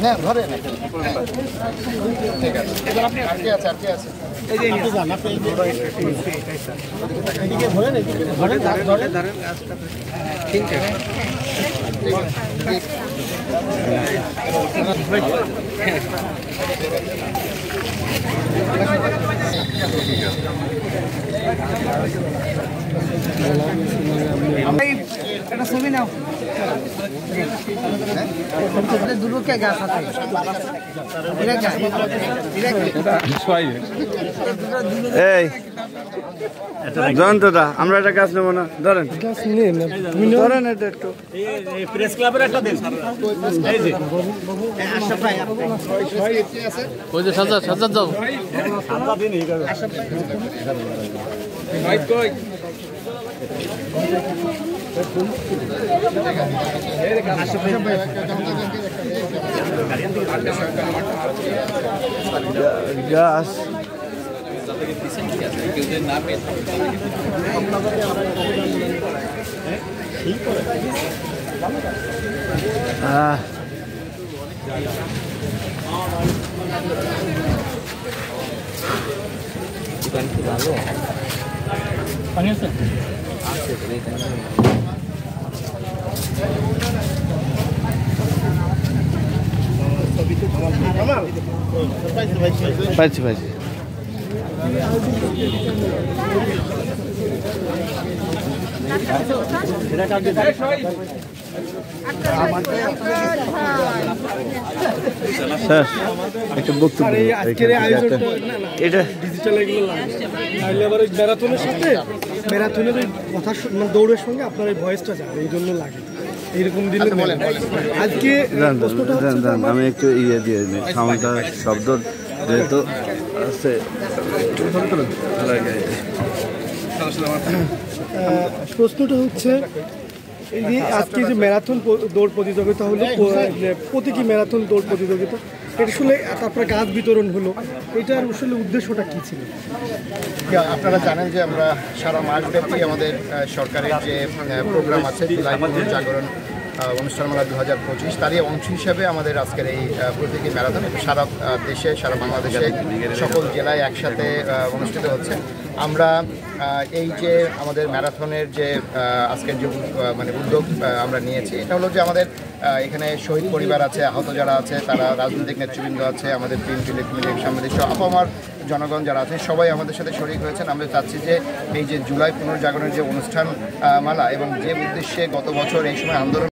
না ধরে না ঠিক আছে আর কি আছে এই যে জান আপনি এদিকে ধরে না ধরে গাছটা ঠিক আছে একটা ছবি নাও দুটোকে গাছ আছে এই জয়ন্তদা আমরা একটা গাছ নেবো না ধরেন ধরেন এটা একটু প্রেস ক্লাবের একটা দেন এই যে আশরাফ ভাই ওই যে সাজ্জাদ যাও সাজ্জাদ দিন এই ভাই কই গাছ ভালো পানি আছে পাইছি স্যার একটা বক্তব্য এটা ডিজিটাল এগুলো লাগবে আবার ওই ম্যারাথনের সাথে ম্যারাথনের ওই কথা মানে দৌড়ের সঙ্গে আপনার এই ভয়েসটা যাবে এই জন্য লাগে এরকম দিলে আজকে আমি একটু ইয়ে দিয়ে সাউন্ডটা শব্দ যেহেতু আছে প্রশ্নটা হচ্ছে এই যে আজকে যে ম্যারাথন দৌড় প্রতিযোগিতা হলো প্রতীকী ম্যারাথন দৌড় প্রতিযোগিতা এটা আসলে তারপরে গাছ বিতরণ হলো এটার আসলে উদ্দেশ্যটা কী ছিল? আপনারা জানেন যে আমরা সারা মাসব্যাপী আমাদের সরকারের যে প্রোগ্রাম আছে জুলাই জাগরণ অনুষ্ঠানমালা 2025 তারই অংশ হিসাবে আমাদের আজকের এই প্রতীকী ম্যারাথন এটা সারা দেশে সারা বাংলাদেশে সকল জেলায় একসাথে অনুষ্ঠিত হচ্ছে। আমরা এই যে আমাদের ম্যারাথনের যে আজকের যে মানে উদ্যোগ আমরা নিয়েছি এটা হলো যে আমাদের এখানে শহীদ পরিবার আছে, আহত যারা আছে, তারা রাজনৈতিক নেতৃবৃন্দ আছে, আমাদের বিএনপি সাংবাদিক আপামার জনগণ যারা আছে সবাই আমাদের সাথে শরিক হয়েছেন। আমরা চাচ্ছি যে এই যে জুলাই পুনর্জাগরণের যে অনুষ্ঠান মালা এবং যে উদ্দেশ্যে গত বছর এই সময় আন্দোলন